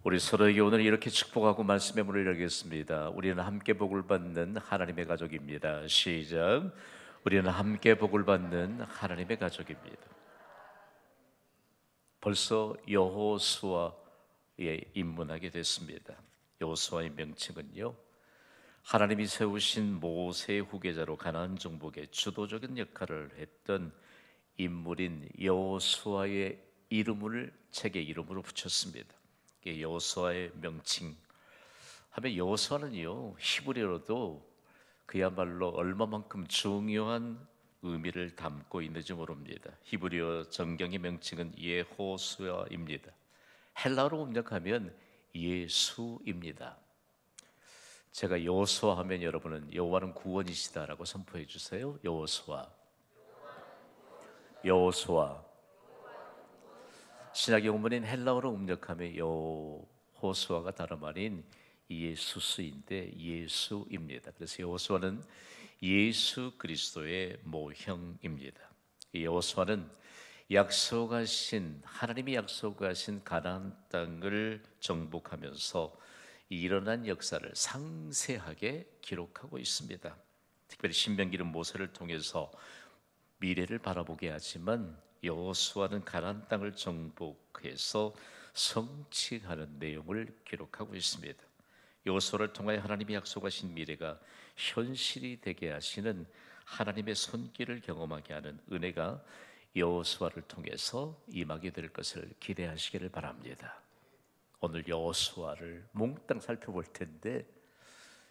우리 서로에게 오늘 이렇게 축복하고 말씀의 문을 열겠습니다. 우리는 함께 복을 받는 하나님의 가족입니다. 시작. 우리는 함께 복을 받는 하나님의 가족입니다. 벌써 여호수아에 입문하게 됐습니다. 여호수아의 명칭은요, 하나님이 세우신 모세의 후계자로 가나안 정복의 주도적인 역할을 했던 인물인 여호수아의 이름을 책의 이름으로 붙였습니다. 여호수아의 명칭 하면, 여호수아는요 히브리어로도 그야말로 얼마만큼 중요한 의미를 담고 있는지 모릅니다. 히브리어 정경의 명칭은 예호수아입니다. 헬라어로 번역하면 예수입니다. 제가 여호수아 하면 여러분은 여호와는 구원이시다라고 선포해 주세요. 여호수아. 여호수아. 신약의 원문인 헬라어로 음력하면 여호수아가 다름 아닌 예수스인데 예수입니다. 그래서 여호수아는 예수 그리스도의 모형입니다. 여호수아는 하나님이 약속하신 가나안 땅을 정복하면서 일어난 역사를 상세하게 기록하고 있습니다. 특별히 신명기는 모세를 통해서 미래를 바라보게 하지만 여호수아는 가나안 땅을 정복해서 성취하는 내용을 기록하고 있습니다. 여호수아를 통하여 하나님이 약속하신 미래가 현실이 되게 하시는 하나님의 손길을 경험하게 하는 은혜가 여호수아를 통해서 임하게 될 것을 기대하시기를 바랍니다. 오늘 여호수아를 몽땅 살펴볼 텐데,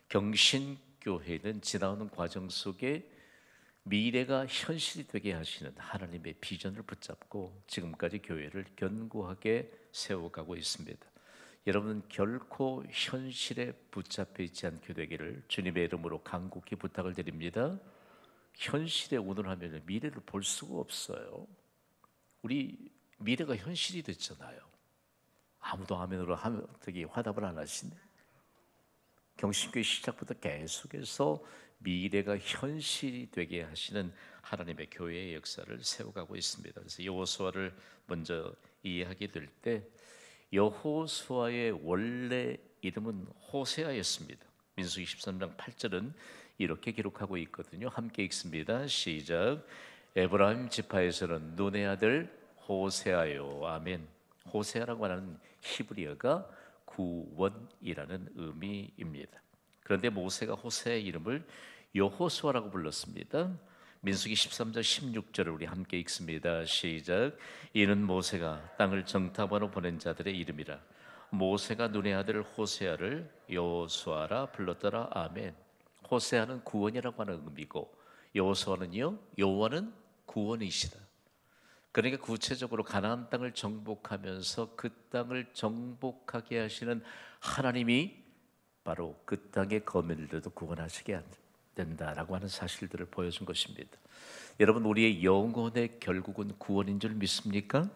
경신교회는 지나오는 과정 속에 미래가 현실이 되게 하시는 하나님의 비전을 붙잡고 지금까지 교회를 견고하게 세워가고 있습니다. 여러분은 결코 현실에 붙잡혀 있지 않게 되기를 주님의 이름으로 간곡히 부탁을 드립니다. 현실에 운운하면 미래를 볼 수가 없어요. 우리 미래가 현실이 됐잖아요. 아무도 아멘으로 되게 화답을 안 하시네. 경신교회 시작부터 계속해서 미래가 현실이 되게 하시는 하나님의 교회의 역사를 세워가고 있습니다. 그래서 여호수아를 먼저 이해하게 될 때, 여호수아의 원래 이름은 호세아였습니다. 민수기 13장 8절은 이렇게 기록하고 있거든요. 함께 읽습니다. 시작. 에브라임 지파에서는 눈의 아들 호세아요. 아멘. 호세아라고 하는 히브리어가 구원이라는 의미입니다. 그런데 모세가 호세아의 이름을 여호수아라고 불렀습니다. 민수기 13장 16절을 우리 함께 읽습니다. 시작. 이는 모세가 땅을 정탐하러 보낸 자들의 이름이라. 모세가 눈의 아들 호세아를 여호수아라 불렀더라. 아멘. 호세아는 구원이라고 하는 의미고, 여호수아는요, 여호와는 구원이시다. 그러니까 구체적으로 가나안 땅을 정복하면서 그 땅을 정복하게 하시는 하나님이 바로 그 땅의 거민들도 구원하시게 된다라고 하는 사실들을 보여준 것입니다. 여러분, 우리의 영혼의 결국은 구원인 줄 믿습니까?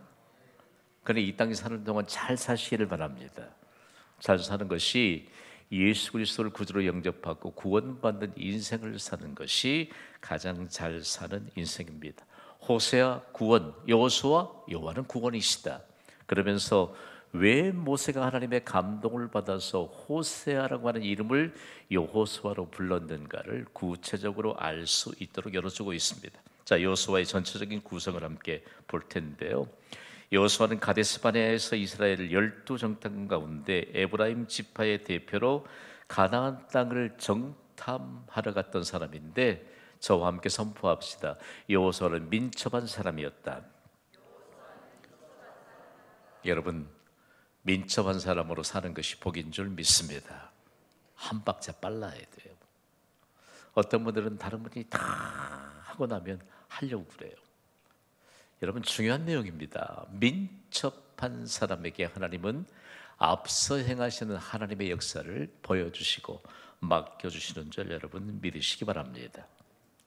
그러나 이 땅에 사는 동안 잘 사시기를 바랍니다. 잘 사는 것이 예수 그리스도를 구주로 영접하고 구원받는 인생을 사는 것이 가장 잘 사는 인생입니다. 호세아 구원, 여호수아 여호와는 구원이시다. 그러면서 왜 모세가 하나님의 감동을 받아서 호세아라고 하는 이름을 여호수아로 불렀는가를 구체적으로 알 수 있도록 열어주고 있습니다. 자, 여호수아의 전체적인 구성을 함께 볼 텐데요. 여호수아는 가데스바네아에서 이스라엘을 12정탐 가운데 에브라임 지파의 대표로 가나안 땅을 정탐하러 갔던 사람인데, 저와 함께 선포합시다. 여호수아는 민첩한 사람이었다. 여러분, 민첩한 사람으로 사는 것이 복인 줄 믿습니다. 한 박자 빨라야 돼요. 어떤 분들은 다른 분이 다 하고 나면 하려고 그래요. 여러분, 중요한 내용입니다. 민첩한 사람에게 하나님은 앞서 행하시는 하나님의 역사를 보여주시고 맡겨주시는 줄 여러분 믿으시기 바랍니다.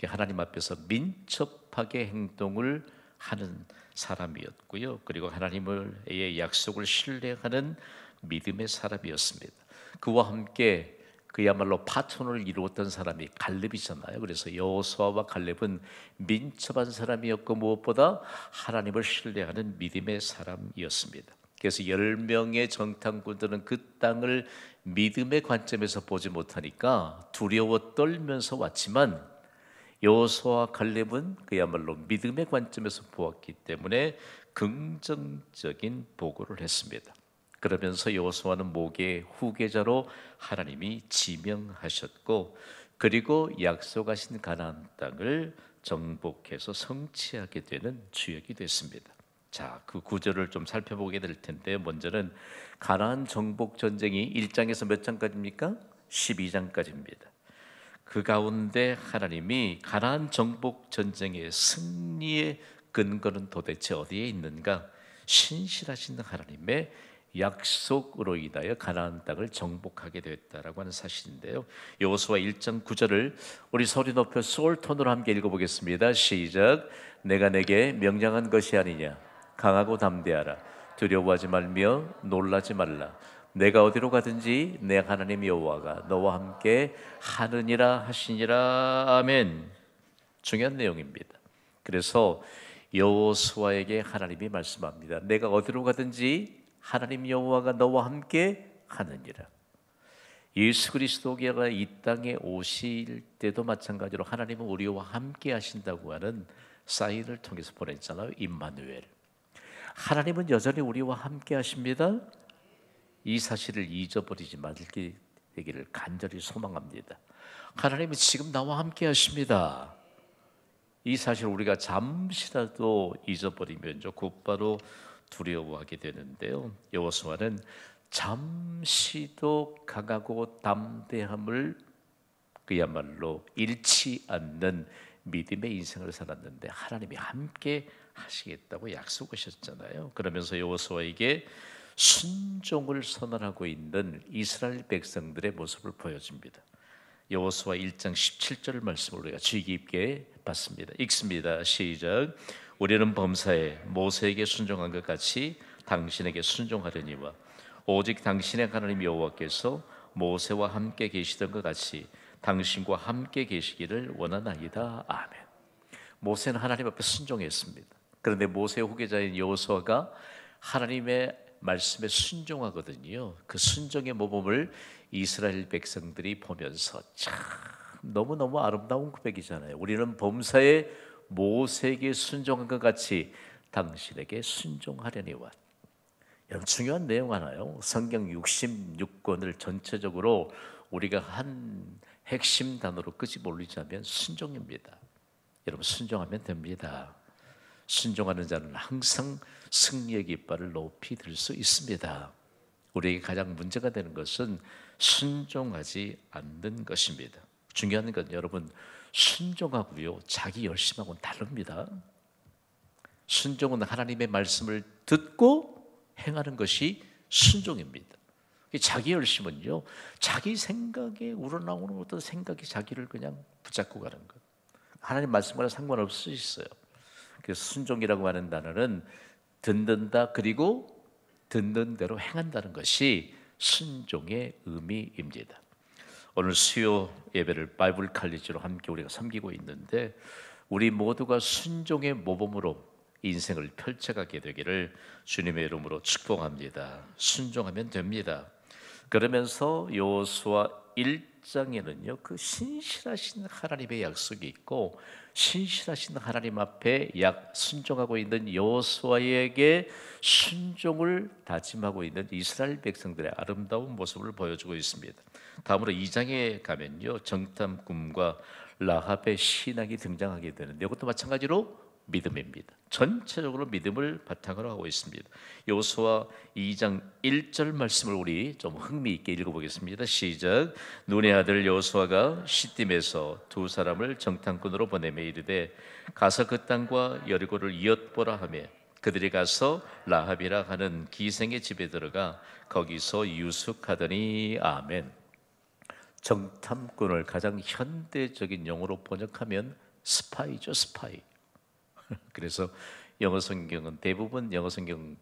하나님 앞에서 민첩하게 행동을 하는 사람이었고요. 그리고 하나님의 약속을 신뢰하는 믿음의 사람이었습니다. 그와 함께 그야말로 파트너를 이루었던 사람이 갈렙이잖아요. 그래서 여호수아와 갈렙은 민첩한 사람이었고 무엇보다 하나님을 신뢰하는 믿음의 사람이었습니다. 그래서 10명의 정탐꾼들은 그 땅을 믿음의 관점에서 보지 못하니까 두려워 떨면서 왔지만 여호수아와 갈렙은 그야말로 믿음의 관점에서 보았기 때문에 긍정적인 보고를 했습니다. 그러면서 여호수아는 목의 후계자로 하나님이 지명하셨고, 그리고 약속하신 가나안 땅을 정복해서 성취하게 되는 주역이 됐습니다. 자, 그 구절을 좀 살펴보게 될 텐데, 먼저는 가나안 정복 전쟁이 1장에서 몇 장까지입니까? 12장까지입니다. 그 가운데 하나님이 가나안 정복 전쟁의 승리의 근거는 도대체 어디에 있는가? 신실하신 하나님의 약속으로 인하여 가나안 땅을 정복하게 되었다라고 하는 사실인데요. 여호수아 1장 9절을 우리 소리 높여 소울톤으로 함께 읽어보겠습니다. 시작. 내가 내게 명령한 것이 아니냐? 강하고 담대하라. 두려워하지 말며 놀라지 말라. 내가 어디로 가든지 내 하나님 여호와가 너와 함께 하느니라 하시니라. 아멘. 중요한 내용입니다. 그래서 여호수아에게 하나님이 말씀합니다. 내가 어디로 가든지 하나님 여호와가 너와 함께 하느니라. 예수 그리스도가 이 땅에 오실 때도 마찬가지로 하나님은 우리와 함께 하신다고 하는 사인을 통해서 보냈잖아요. 임마누엘. 하나님은 여전히 우리와 함께 하십니다. 이 사실을 잊어버리지 말게 되기를 간절히 소망합니다. 하나님은 지금 나와 함께 하십니다. 이 사실을 우리가 잠시라도 잊어버리면 곧바로 두려워하게 되는데요. 여호수아는 잠시도 강하고 담대함을 그야말로 잃지 않는 믿음의 인생을 살았는데 하나님이 함께 하시겠다고 약속하셨잖아요. 그러면서 여호수아에게 순종을 선언하고 있는 이스라엘 백성들의 모습을 보여줍니다. 여호수아 1장 17절 말씀을 우리가 주의 깊게 봤습니다. 읽습니다. 시작. 우리는 범사에 모세에게 순종한 것 같이 당신에게 순종하려니와 오직 당신의 하나님 여호와께서 모세와 함께 계시던 것 같이 당신과 함께 계시기를 원하나이다. 아멘. 모세는 하나님 앞에 순종했습니다. 그런데 모세의 후계자인 여호수아가 하나님의 말씀에 순종하거든요. 그 순종의 모범을 이스라엘 백성들이 보면서 참 너무너무 아름다운 고백이잖아요. 우리는 범사에 모세에게 순종한 것 같이 당신에게 순종하려니와. 여러분, 중요한 내용 하나요. 성경 66권을 전체적으로 우리가 한 핵심 단어로 끄집어올리자면 순종입니다. 여러분, 순종하면 됩니다. 순종하는 자는 항상 승리의 깃발을 높이 들 수 있습니다. 우리에게 가장 문제가 되는 것은 순종하지 않는 것입니다. 중요한 건 여러분, 순종하고요 자기 열심하고는 다릅니다. 순종은 하나님의 말씀을 듣고 행하는 것이 순종입니다. 자기 열심은요 자기 생각에 우러나오는 어떤 생각이 자기를 그냥 붙잡고 가는 것. 하나님 말씀과는 상관없이 있어요. 그래서 순종이라고 하는 단어는 듣는다, 그리고 듣는 대로 행한다는 것이 순종의 의미입니다. 오늘 수요 예배를 바이블 칼리지로 함께 우리가 섬기고 있는데 우리 모두가 순종의 모범으로 인생을 펼쳐가게 되기를 주님의 이름으로 축복합니다. 순종하면 됩니다. 그러면서 여호수아 1장에는요 그 신실하신 하나님의 약속이 있고 신실하신 하나님 앞에 순종하고 있는 여호수아에게 순종을 다짐하고 있는 이스라엘 백성들의 아름다운 모습을 보여주고 있습니다. 다음으로 2장에 가면요 정탐꾼과 라합의 신앙이 등장하게 되는데 이것도 마찬가지로 믿음입니다. 전체적으로 믿음을 바탕으로 하고 있습니다. 여호수아 2장 1절 말씀을 우리 좀 흥미있게 읽어보겠습니다. 시작. 눈의 아들 여호수아가 시딤에서 두 사람을 정탐꾼으로 보내매 이르되 가서 그 땅과 여리고를 엿보라 하며 그들이 가서 라합이라 하는 기생의 집에 들어가 거기서 유숙하더니. 아멘. 정탐꾼을 가장 현대적인 용어로 번역하면 스파이죠, 스파이. 그래서 영어 성경은 대부분 영어 성경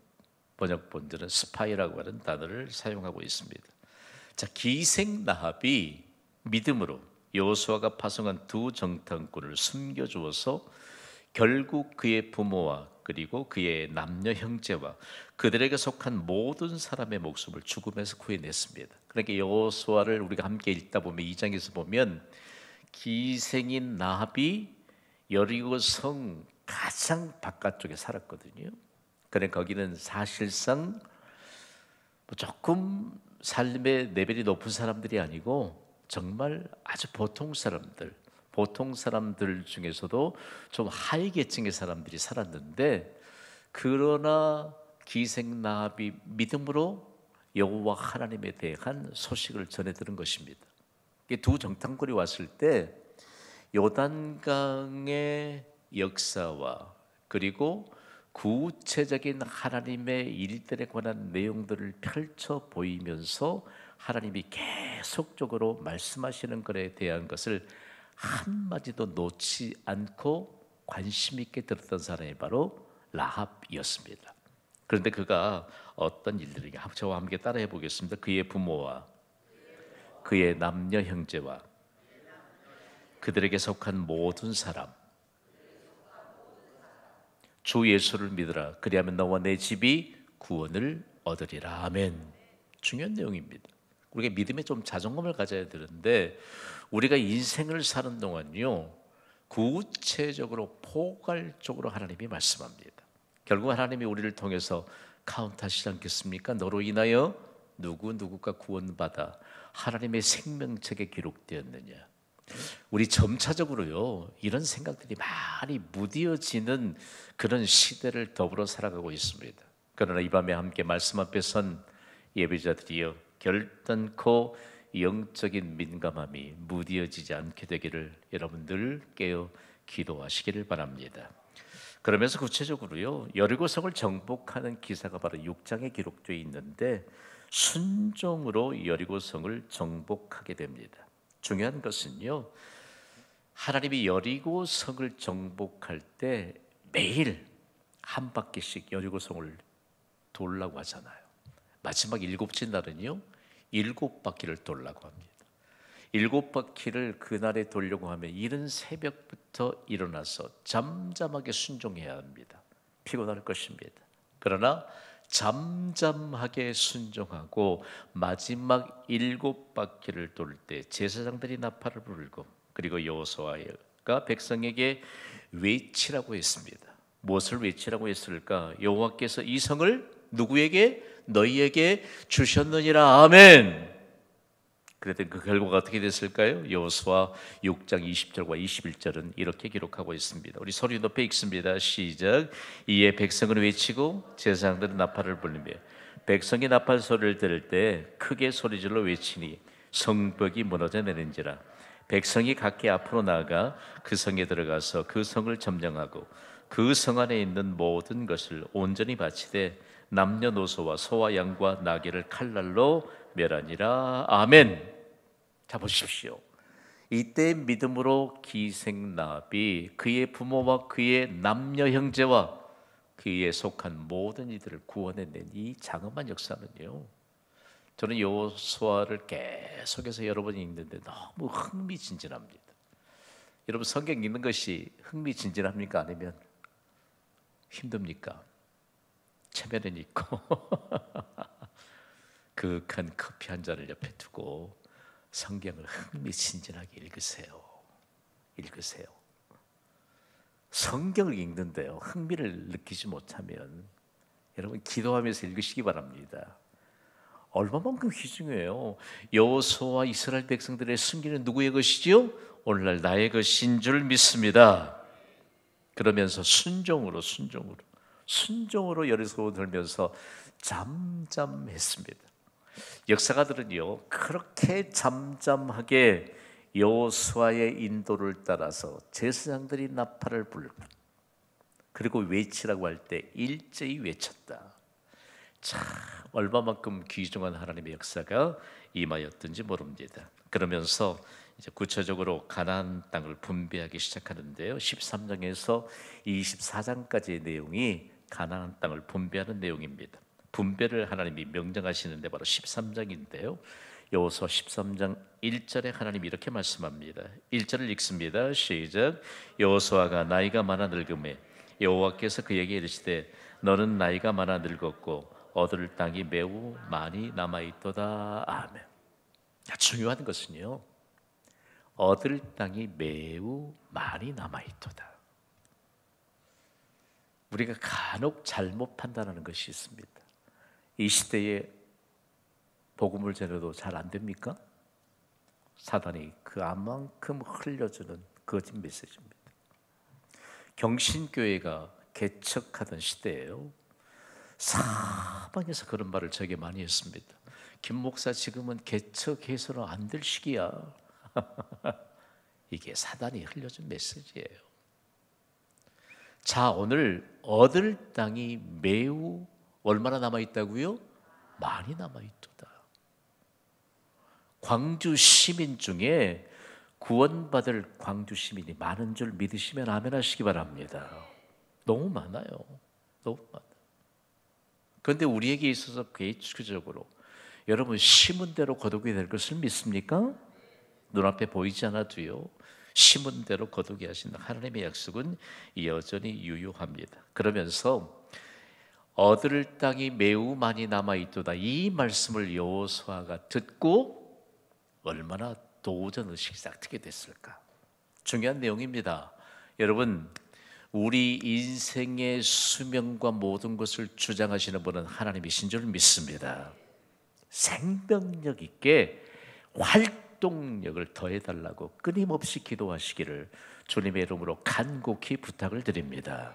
번역본들은 스파이라고 하는 단어를 사용하고 있습니다. 자, 기생 라합이 믿음으로 여호수아가 파송한 두 정탐꾼을 숨겨주어서 결국 그의 부모와 그리고 그의 남녀 형제와 그들에게 속한 모든 사람의 목숨을 죽음에서 구해냈습니다. 그러니까 여호수아를 우리가 함께 읽다 보면 2장에서 보면 기생인 나합이 여리고 성 가장 바깥쪽에 살았거든요. 그러니까 거기는 사실상 조금 삶의 레벨이 높은 사람들이 아니고 정말 아주 보통 사람들 중에서도 좀 하위 계층의 사람들이 살았는데, 그러나 기생나합이 믿음으로 여호와 하나님에 대한 소식을 전해 들은 것입니다. 두 정탐꾼이 왔을 때 요단강의 역사와 그리고 구체적인 하나님의 일들에 관한 내용들을 펼쳐 보이면서 하나님이 계속적으로 말씀하시는 것에 대한 것을 한마디도 놓지 않고 관심 있게 들었던 사람이 바로 라합이었습니다. 그런데 그가 어떤 일들인가, 저와 함께 따라해 보겠습니다. 그의 부모와 그의 남녀 형제와 그들에게 속한 모든 사람, 주 예수를 믿으라. 그리하면 너와 내 집이 구원을 얻으리라. 아멘. 중요한 내용입니다. 우리가 믿음에 좀 자존감을 가져야 되는데, 우리가 인생을 사는 동안요, 구체적으로 포괄적으로 하나님이 말씀합니다. 결국 하나님이 우리를 통해서 카운트하시지 않겠습니까? 너로 인하여 누구가 구원받아 하나님의 생명책에 기록되었느냐. 우리 점차적으로요, 이런 생각들이 많이 무뎌지는 그런 시대를 더불어 살아가고 있습니다. 그러나 이 밤에 함께 말씀 앞에 선 예배자들이여, 결단코 영적인 민감함이 무뎌지지 않게 되기를 여러분들 깨어 기도하시기를 바랍니다. 그러면서 구체적으로요, 여리고성을 정복하는 기사가 바로 6장에 기록되어 있는데, 순종으로 여리고성을 정복하게 됩니다. 중요한 것은요, 하나님이 여리고성을 정복할 때 매일 한 바퀴씩 여리고성을 돌라고 하잖아요. 마지막 7째 날은요, 7바퀴를 돌라고 합니다. 7바퀴를 그날에 돌려고 하면 이른 새벽부터 일어나서 잠잠하게 순종해야 합니다. 피곤할 것입니다. 그러나 잠잠하게 순종하고 마지막 7바퀴를 돌 때 제사장들이 나팔을 불고, 그리고 여호수아가 백성에게 외치라고 했습니다. 무엇을 외치라고 했을까? 여호와께서 이 성을 누구에게? 너희에게 주셨느니라. 아멘. 그랬더니 그 결과가 어떻게 됐을까요? 여호수아 6장 20절과 21절은 이렇게 기록하고 있습니다. 우리 소리 높여 읽습니다. 시작. 이에 백성은 외치고 제사장들은 나팔을 불리며, 백성이 나팔 소리를 들을 때 크게 소리질러 외치니 성벽이 무너져 내린지라. 백성이 각기 앞으로 나아가 그 성에 들어가서 그 성을 점령하고 그 성 안에 있는 모든 것을 온전히 바치되 남녀노소와 소와 양과 나귀를 칼날로 멸하니라. 아멘. 자, 보십시오. 이때 믿음으로 기생나합이 그의 부모와 그의 남녀 형제와 그에 속한 모든 이들을 구원해낸 이 장엄한 역사는요, 저는 여호수아를 계속해서 여러 번 읽는데 너무 흥미진진합니다. 여러분, 성경 읽는 것이 흥미진진합니까? 아니면 힘듭니까? 체면은 있고 그윽한 커피 한 잔을 옆에 두고 성경을 흥미진진하게 읽으세요. 성경을 읽는데요, 흥미를 느끼지 못하면 여러분 기도하면서 읽으시기 바랍니다. 얼마만큼 귀중해요. 여호수아와 이스라엘 백성들의 승리는 누구의 것이지요? 오늘날 나의 것인 줄 믿습니다. 그러면서 순종으로 여리고성을 돌면서 잠잠했습니다. 역사가들은요, 그렇게 잠잠하게 여호수아의 인도를 따라서 제사장들이 나팔을 불고 그리고 외치라고 할 때 일제히 외쳤다. 참 얼마만큼 귀중한 하나님의 역사가 임하였던지 모릅니다. 그러면서 이제 구체적으로 가나안 땅을 분배하기 시작하는데요, 13장에서 24장까지의 내용이 가나안 땅을 분배하는 내용입니다. 분배를 하나님이 명령하시는데 바로 13장인데요, 여호수아 13장 1절에 하나님이 이렇게 말씀합니다. 1절을 읽습니다. 시작. 여호수아가 나이가 많아 늙음에 여호와께서 그에게 이르시되 너는 나이가 많아 늙었고 얻을 땅이 매우 많이 남아있도다. 아멘. 중요한 것은요, 얻을 땅이 매우 많이 남아있도다. 우리가 간혹 잘못 판단하는 것이 있습니다. 이 시대에 복음을 전해도 잘 안 됩니까? 사단이 그만큼 흘려주는 거짓 메시지입니다. 경신교회가 개척하던 시대예요. 사방에서 그런 말을 저에게 많이 했습니다. 김 목사, 지금은 개척해서는 안 될 시기야. 이게 사단이 흘려준 메시지예요. 자, 오늘 얻을 땅이 매우 얼마나 남아있다고요? 많이 남아있도다. 광주 시민 중에 구원받을 광주 시민이 많은 줄 믿으시면 아멘 하시기 바랍니다. 너무 많아요. 너무 많아요. 그런데 우리에게 있어서 개인적으로 여러분 심은 대로 거두게 될 것을 믿습니까? 눈앞에 보이지 않아도요, 심은 대로 거두게 하신다. 하나님의 약속은 여전히 유효합니다. 그러면서 얻을 땅이 매우 많이 남아있도다, 이 말씀을 여호수아가 듣고 얼마나 도전의식이 싹트게 됐을까. 중요한 내용입니다. 여러분, 우리 인생의 수명과 모든 것을 주장하시는 분은 하나님이신 줄 믿습니다. 생명력 있게 활동력을 더해달라고 끊임없이 기도하시기를 주님의 이름으로 간곡히 부탁을 드립니다.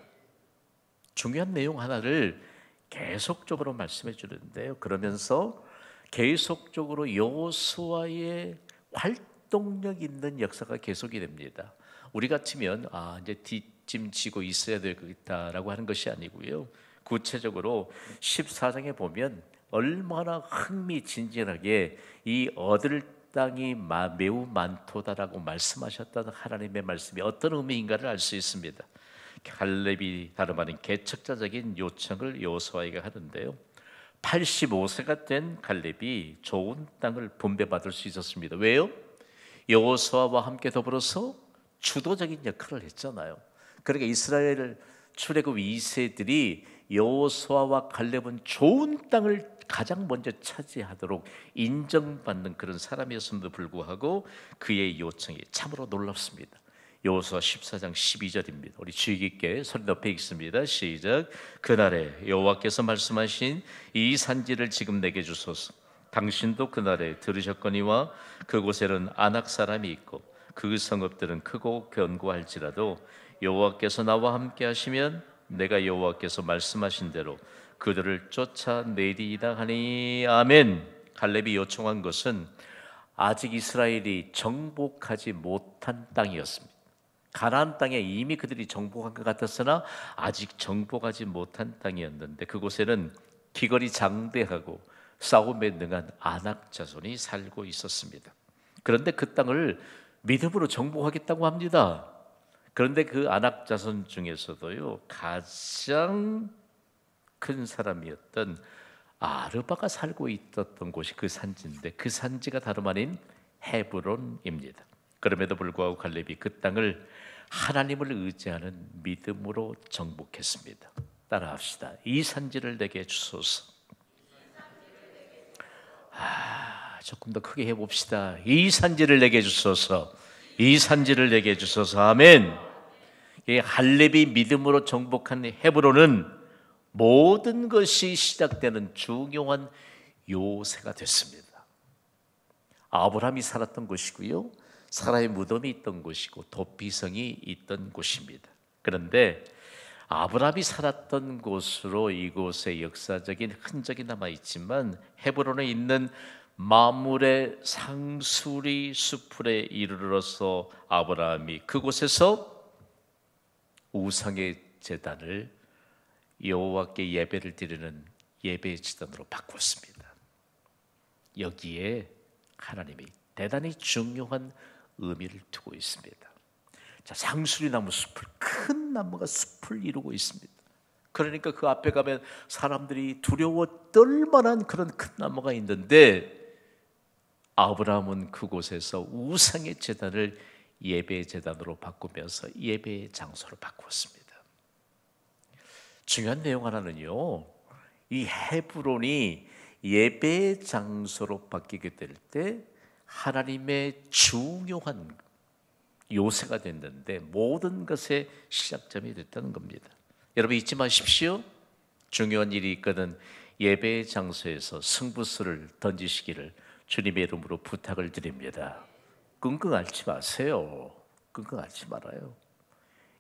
중요한 내용 하나를 계속적으로 말씀해 주는데요, 그러면서 계속적으로 여호수아의 활동력 있는 역사가 계속이 됩니다. 우리 같으면 이제 뒷짐지고 있어야 되겠다라고 하는 것이 아니고요, 구체적으로 14장에 보면 얼마나 흥미진진하게 이 얻을 땅이 매우 많도다라고 말씀하셨다는 하나님의 말씀이 어떤 의미인가를 알 수 있습니다. 갈렙이 다름 아닌 개척자적인 요청을 여호수아에게 하는데요, 85세가 된 갈렙이 좋은 땅을 분배받을 수 있었습니다. 왜요? 여호수아와 함께 더불어서 주도적인 역할을 했잖아요. 그러니까 이스라엘 출애굽 2세들이 여호수아와 갈렙은 좋은 땅을 가장 먼저 차지하도록 인정받는 그런 사람이었음에도 불구하고 그의 요청이 참으로 놀랍습니다. 여호수아 14장 12절입니다. 우리 주의 깊게 소리 높여 읽습니다. 시작. 그날에 여호와께서 말씀하신 이 산지를 지금 내게 주소서. 당신도 그날에 들으셨거니와 그곳에는 아낙 사람이 있고 그 성읍들은 크고 견고할지라도 여호와께서 나와 함께 하시면 내가 여호와께서 말씀하신 대로 그들을 쫓아내리이다 하니. 아멘. 갈렙이 요청한 것은 아직 이스라엘이 정복하지 못한 땅이었습니다. 가나안 땅에 이미 그들이 정복한 것 같았으나 아직 정복하지 못한 땅이었는데 그곳에는 기거리 장대하고 싸움에 능한 아낙 자손이 살고 있었습니다. 그런데 그 땅을 믿음으로 정복하겠다고 합니다. 그런데 그 아낙 자손 중에서도요, 가장 큰 사람이었던 아르바가 살고 있었던 곳이 그 산지인데 그 산지가 다름 아닌 헤브론입니다. 그럼에도 불구하고 갈렙이 그 땅을 하나님을 의지하는 믿음으로 정복했습니다. 따라합시다. 이 산지를 내게 주소서. 조금 더 크게 해봅시다. 이 산지를 내게 주소서. 이 산지를 내게 주소서. 아멘. 갈렙이 믿음으로 정복한 헤브론은 모든 것이 시작되는 중요한 요새가 됐습니다. 아브라함이 살았던 곳이고요, 사라의 무덤이 있던 곳이고 도피성이 있던 곳입니다. 그런데 아브라함이 살았던 곳으로 이곳에 역사적인 흔적이 남아있지만 헤브론에 있는 마물의 상수리 수풀에 이르러서 아브라함이 그곳에서 우상의 제단을 여호와께 예배를 드리는 예배의 제단으로 바꿨습니다. 여기에 하나님이 대단히 중요한 의미를 두고 있습니다. 자, 상수리 나무 숲을, 큰 나무가 숲을 이루고 있습니다. 그러니까 그 앞에 가면 사람들이 두려워 떨 만한 그런 큰 나무가 있는데 아브라함은 그곳에서 우상의 제단을 예배 제단으로 바꾸면서 예배의 장소로 바꾸었습니다. 중요한 내용 하나는요, 이 헤브론이 예배 장소로 바뀌게 될 때 하나님의 중요한 요새가 됐는데 모든 것의 시작점이 됐다는 겁니다. 여러분 잊지 마십시오. 중요한 일이 있거든 예배 장소에서 승부수를 던지시기를 주님의 이름으로 부탁을 드립니다. 끙끙 앓지 마세요. 끙끙 앓지 말아요.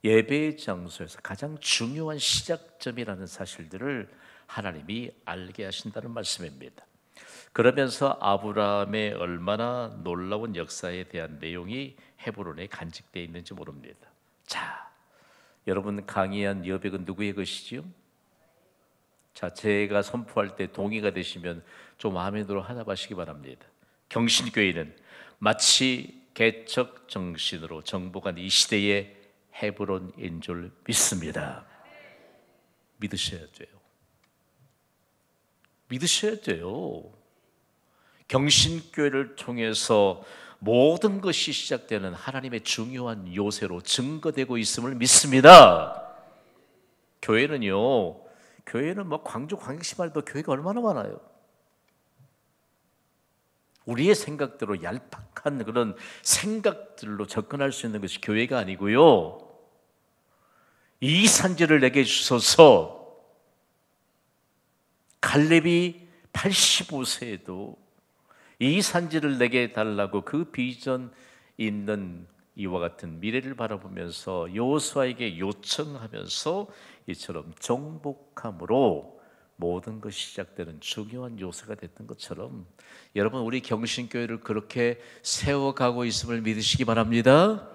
예배 장소에서 가장 중요한 시작점이라는 사실들을 하나님이 알게 하신다는 말씀입니다. 그러면서 아브라함의 얼마나 놀라운 역사에 대한 내용이 헤브론에 간직되어 있는지 모릅니다. 자, 여러분 강의한 여백은 누구의 것이지요? 자, 제가 선포할 때 동의가 되시면 좀 마음에 들어 하답하시기 바랍니다. 경신교회는 마치 개척 정신으로 정복한 이 시대의 헤브론인 줄 믿습니다. 믿으셔야 돼요. 믿으셔야 돼요. 경신교회를 통해서 모든 것이 시작되는 하나님의 중요한 요새로 증거되고 있음을 믿습니다. 교회는 뭐 광주 광역시만 해도 교회가 얼마나 많아요. 우리의 생각대로 얄팍한 그런 생각들로 접근할 수 있는 것이 교회가 아니고요, 이 산지를 내게 주소서. 갈렙이 85세에도 이 산지를 내게 달라고 그 비전 있는 이와 같은 미래를 바라보면서 여호수아에게 요청하면서 이처럼 정복함으로 모든 것이 시작되는 중요한 요소가 됐던 것처럼 여러분 우리 경신교회를 그렇게 세워가고 있음을 믿으시기 바랍니다.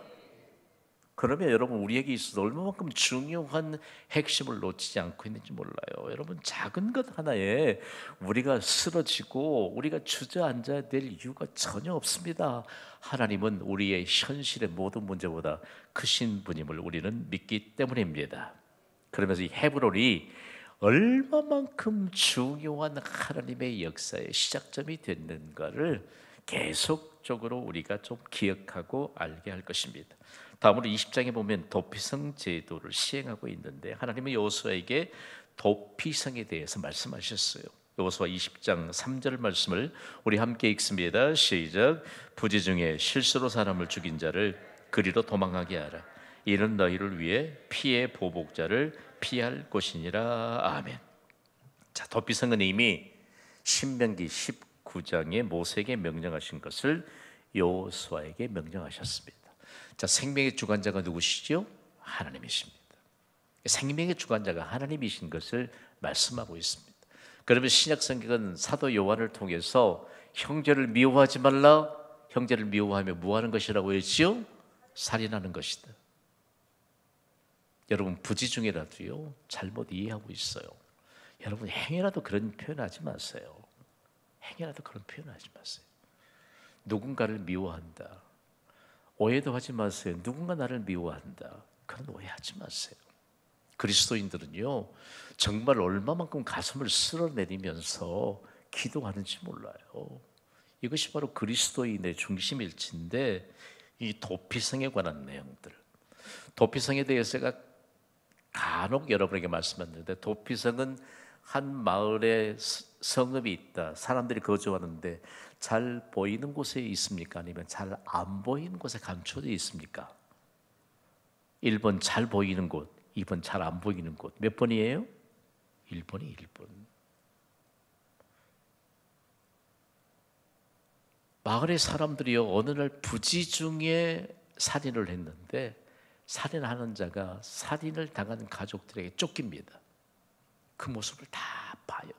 그러면 여러분 우리에게 있어서 얼마만큼 중요한 핵심을 놓치지 않고 있는지 몰라요. 여러분 작은 것 하나에 우리가 쓰러지고 우리가 주저앉아야 될 이유가 전혀 없습니다. 하나님은 우리의 현실의 모든 문제보다 크신 분임을 우리는 믿기 때문입니다. 그러면서 이 헤브론이 얼마만큼 중요한 하나님의 역사의 시작점이 됐는가를 계속적으로 우리가 좀 기억하고 알게 할 것입니다. 다음으로 20장에 보면 도피성 제도를 시행하고 있는데 하나님은 여호수아에게 도피성에 대해서 말씀하셨어요. 여호수아 20장 3절 말씀을 우리 함께 읽습니다. 시작. 부지 중에 실수로 사람을 죽인 자를 그리로 도망하게 하라. 이는 너희를 위해 피의 보복자를 피할 것이니라. 아멘. 자, 도피성은 이미 신명기 19장에 모세에게 명령하신 것을 여호수아에게 명령하셨습니다. 자, 생명의 주관자가 누구시죠? 하나님이십니다. 생명의 주관자가 하나님이신 것을 말씀하고 있습니다. 그러면 신약 성경은 사도 요한을 통해서 형제를 미워하지 말라. 형제를 미워하며 뭐하는 것이라고 했지요? 살인하는 것이다. 여러분 부지 중에라도요 잘못 이해하고 있어요. 여러분 행여라도 그런 표현하지 마세요. 행여라도 그런 표현하지 마세요. 누군가를 미워한다. 오해도 하지 마세요. 누군가 나를 미워한다. 그런 오해하지 마세요. 그리스도인들은요 정말 얼마만큼 가슴을 쓸어내리면서 기도하는지 몰라요. 이것이 바로 그리스도인의 중심일치인데 이 도피성에 관한 내용들, 도피성에 대해서 제가 간혹 여러분에게 말씀했는데 도피성은 한 마을에 성읍이 있다. 사람들이 거주하는데 잘 보이는 곳에 있습니까? 아니면 잘 안 보이는 곳에 감춰져 있습니까? 1번 잘 보이는 곳, 2번 잘 안 보이는 곳. 몇 번이에요? 1번이 1번. 마을의 사람들이요 어느 날 부지 중에 살인을 했는데 살인하는 자가 살인을 당한 가족들에게 쫓깁니다. 그 모습을 다 봐요.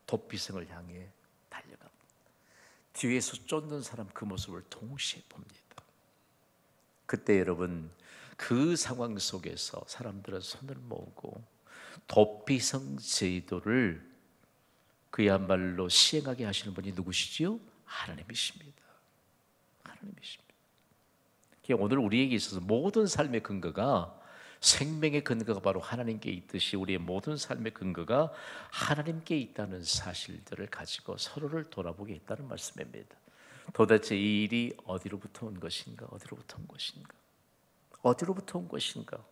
도피성을 향해 달려갑니다. 뒤에서 쫓는 사람 그 모습을 동시에 봅니다. 그때 여러분 그 상황 속에서 사람들은 손을 모으고 도피성 제도를 그야말로 시행하게 하시는 분이 누구시지요? 하나님이십니다. 하나님이십니다. 오늘 우리에게 있어서 모든 삶의 근거가 생명의 근거가 바로 하나님께 있듯이 우리의 모든 삶의 근거가 하나님께 있다는 사실들을 가지고 서로를 돌아보게 했다는 말씀입니다. 도대체 이 일이 어디로부터 온 것인가? 어디로부터 온 것인가? 어디로부터 온 것인가?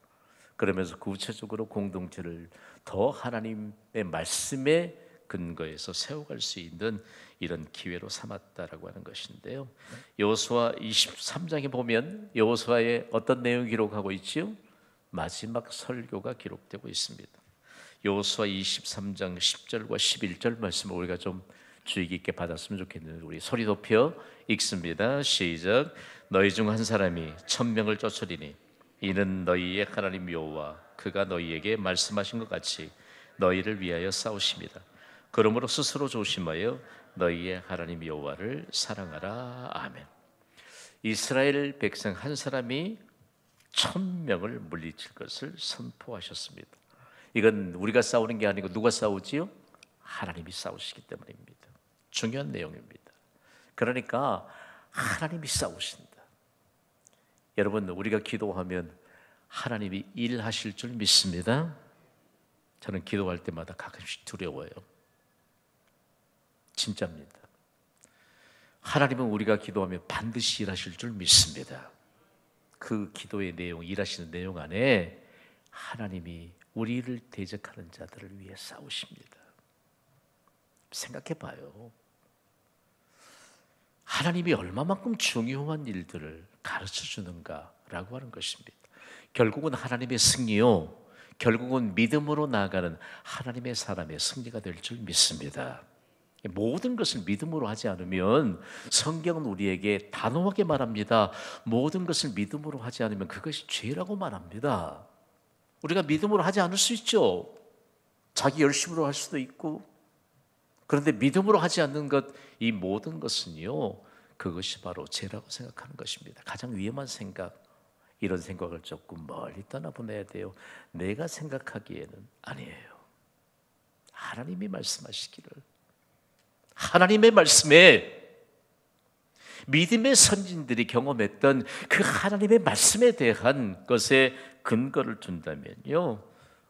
그러면서 구체적으로 공동체를 더 하나님의 말씀에 근거해서 세워갈 수 있는 이런 기회로 삼았다라고 하는 것인데요. 여호수아 23장에 보면 여호수아의 어떤 내용을 기록하고 있지요? 마지막 설교가 기록되고 있습니다. 여호수아 23장 10절과 11절 말씀을 우리가 좀 주의 깊게 받았으면 좋겠는데 우리 소리 높여 읽습니다. 시작. 너희 중 한 사람이 1000명을 쫓으리니 이는 너희의 하나님 여호와 그가 너희에게 말씀하신 것 같이 너희를 위하여 싸우십니다. 그러므로 스스로 조심하여 너희의 하나님 여호와를 사랑하라. 아멘. 이스라엘 백성 한 사람이 1000명을 물리칠 것을 선포하셨습니다. 이건 우리가 싸우는 게 아니고 누가 싸우지요? 하나님이 싸우시기 때문입니다. 중요한 내용입니다. 그러니까 하나님이 싸우신다. 여러분, 우리가 기도하면 하나님이 일하실 줄 믿습니다. 저는 기도할 때마다 가끔씩 두려워요. 진짜입니다. 하나님은 우리가 기도하면 반드시 일하실 줄 믿습니다. 그 기도의 내용, 일하시는 내용 안에 하나님이 우리를 대적하는 자들을 위해 싸우십니다. 생각해 봐요. 하나님이 얼마만큼 중요한 일들을 가르쳐 주는가라고 하는 것입니다. 결국은 하나님의 승리요, 결국은 믿음으로 나아가는 하나님의 사람의 승리가 될 줄 믿습니다. 모든 것을 믿음으로 하지 않으면, 성경은 우리에게 단호하게 말합니다. 모든 것을 믿음으로 하지 않으면 그것이 죄라고 말합니다. 우리가 믿음으로 하지 않을 수 있죠. 자기 열심으로 할 수도 있고. 그런데 믿음으로 하지 않는 것, 이 모든 것은요, 그것이 바로 죄라고 생각하는 것입니다. 가장 위험한 생각, 이런 생각을 조금 멀리 떠나보내야 돼요. 내가 생각하기에는 아니에요. 하나님이 말씀하시기를, 하나님의 말씀에 믿음의 선진들이 경험했던 그 하나님의 말씀에 대한 것에 근거를 둔다면요,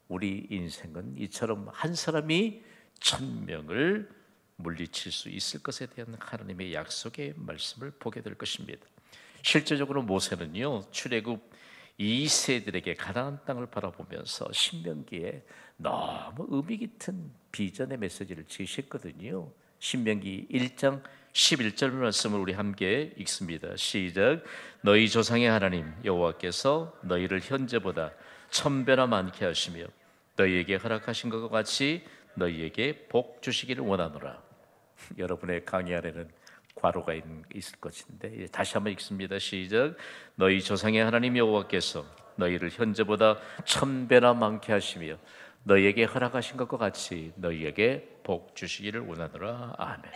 우리 인생은 이처럼 한 사람이 1000명을 물리칠 수 있을 것에 대한 하나님의 약속의 말씀을 보게 될 것입니다. 실제적으로 모세는요, 출애굽 2세들에게 가나안 땅을 바라보면서 신명기에 너무 의미 깊은 비전의 메시지를 제시했거든요. 신명기 1장 11절 말씀을 우리 함께 읽습니다. 시작. 너희 조상의 하나님 여호와께서 너희를 현재보다 1000배나 많게 하시며 너희에게 허락하신 것과 같이 너희에게 복 주시기를 원하노라. 여러분의 강의 안에는 괄호가 있을 것인데 다시 한번 읽습니다. 시작. 너희 조상의 하나님 여호와께서 너희를 현재보다 1000배나 많게 하시며 너희에게 허락하신 것과 같이 너희에게 복 주시기를 원하노라. 아멘.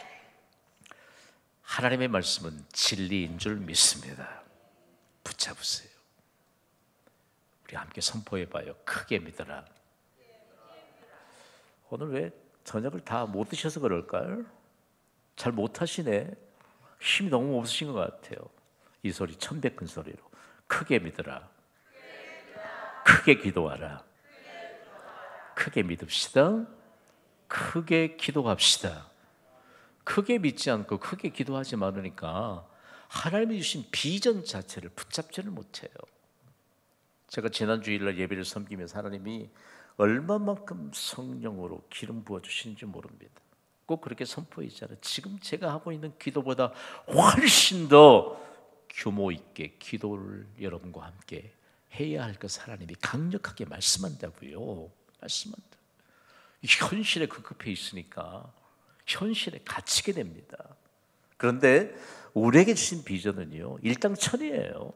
하나님의 말씀은 진리인 줄 믿습니다. 붙잡으세요. 우리 함께 선포해봐요. 크게 믿어라. 오늘 왜 저녁을 다 못 드셔서 그럴까요? 잘 못하시네. 힘이 너무 없으신 것 같아요. 이 소리 1000배 큰 소리로 크게 믿어라. 크게 기도하라. 크게 믿읍시다. 크게 기도합시다. 크게 믿지 않고 크게 기도하지 않으니까 하나님이 주신 비전 자체를 붙잡지를 못해요. 제가 지난 주일날 예배를 섬기면서 하나님이 얼마만큼 성령으로 기름 부어주시는지 모릅니다. 꼭 그렇게 선포했잖아요. 지금 제가 하고 있는 기도보다 훨씬 더 규모 있게 기도를 여러분과 함께 해야 할 것을 하나님이 강력하게 말씀한다고요. 말씀한다. 현실에 급급해 있으니까 현실에 갇히게 됩니다. 그런데 우리에게 주신 비전은요, 일당천이에요.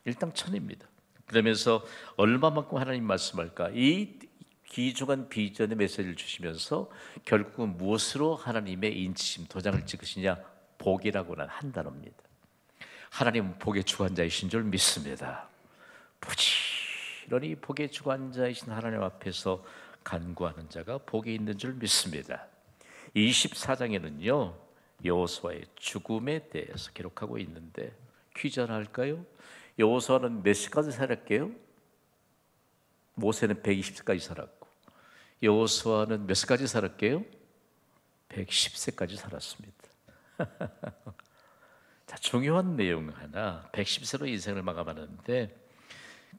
일당천입니다. 그러면서 얼마만큼 하나님 말씀할까? 이 귀중한 비전의 메시지를 주시면서 결국은 무엇으로 하나님의 인치심 도장을 찍으시냐? 복이라고는 한 단어입니다. 하나님은 복의 주관자이신 줄 믿습니다. 부지런히 복의 주관자이신 하나님 앞에서 간구하는 자가 복이 있는 줄 믿습니다. 24장에는요 여호수아의 죽음에 대해서 기록하고 있는데 퀴즈 하나 할까요? 여호수아는 몇 시까지 살았게요? 모세는 120세까지 살았고 여호수아는 몇 세까지 살았게요? 110세까지 살았습니다. 자, 중요한 내용 하나, 110세로 인생을 마감하는데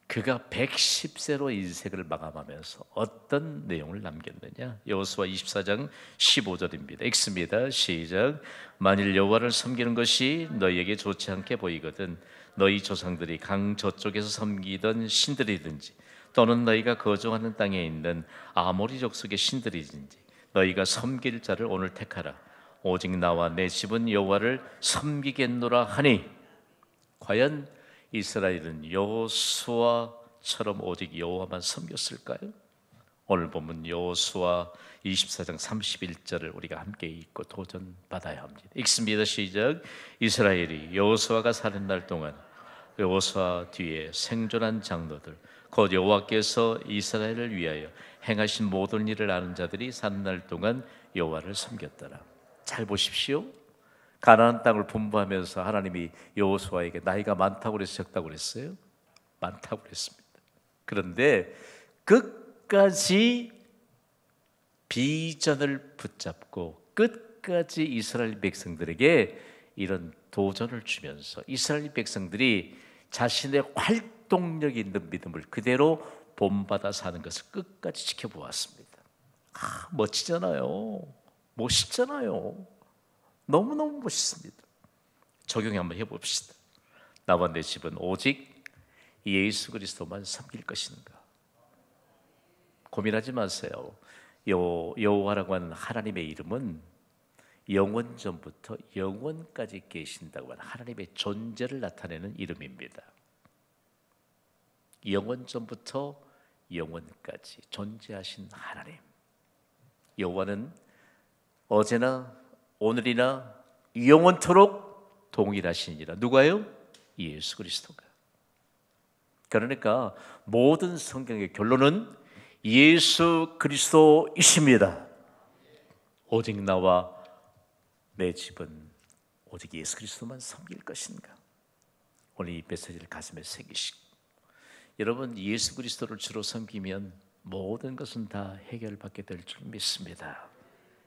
그가 110세로 인생을 마감하면서 어떤 내용을 남겼느냐? 여호수아 24장 15절입니다. 읽습니다. 시작. 만일 여호와를 섬기는 것이 너희에게 좋지 않게 보이거든 너희 조상들이 강 저쪽에서 섬기던 신들이든지 또는 너희가 거주하는 땅에 있는 아모리 족속의 신들이든지 너희가 섬길 자를 오늘 택하라. 오직 나와 내 집은 여호와를 섬기겠노라 하니. 과연 이스라엘은 여호수아처럼 오직 여호와만 섬겼을까요? 오늘 보면 여호수아 24장 31절을 우리가 함께 읽고 도전받아야 합니다. 읽습니다. 시작. 이스라엘이 여호수아가 사는 날 동안 여호수아 뒤에 생존한 장로들 곧 여호와께서 이스라엘을 위하여 행하신 모든 일을 아는 자들이 사는 날 동안 여호와를 섬겼더라. 잘 보십시오. 가나안 땅을 분부하면서 하나님이 여호수아에게 나이가 많다고 그래서 적다고 그랬어요? 많다고 그랬습니다. 그런데 끝까지 비전을 붙잡고 끝까지 이스라엘 백성들에게 이런 도전을 주면서 이스라엘 백성들이 자신의 활동력 있는 믿음을 그대로 본받아 사는 것을 끝까지 지켜보았습니다. 멋지잖아요. 멋있잖아요. 너무너무 멋있습니다. 적용 한번 해봅시다. 나와 내 집은 오직 예수 그리스도만 섬길 것인가? 고민하지 마세요. 여호와라고 하는 하나님의 이름은 영원 전부터 영원까지 계신다고 하는 하나님의 존재를 나타내는 이름입니다. 영원 전부터 영원까지 존재하신 하나님. 여호와는 어제나 오늘이나 영원토록 동일하시니라. 누가요? 예수 그리스도가. 그러니까 모든 성경의 결론은 예수 그리스도이십니다. 오직 나와 내 집은 오직 예수 그리스도만 섬길 것인가? 오늘 이 메시지를 가슴에 새기시고 여러분 예수 그리스도를 주로 섬기면 모든 것은 다 해결받게 될 줄 믿습니다.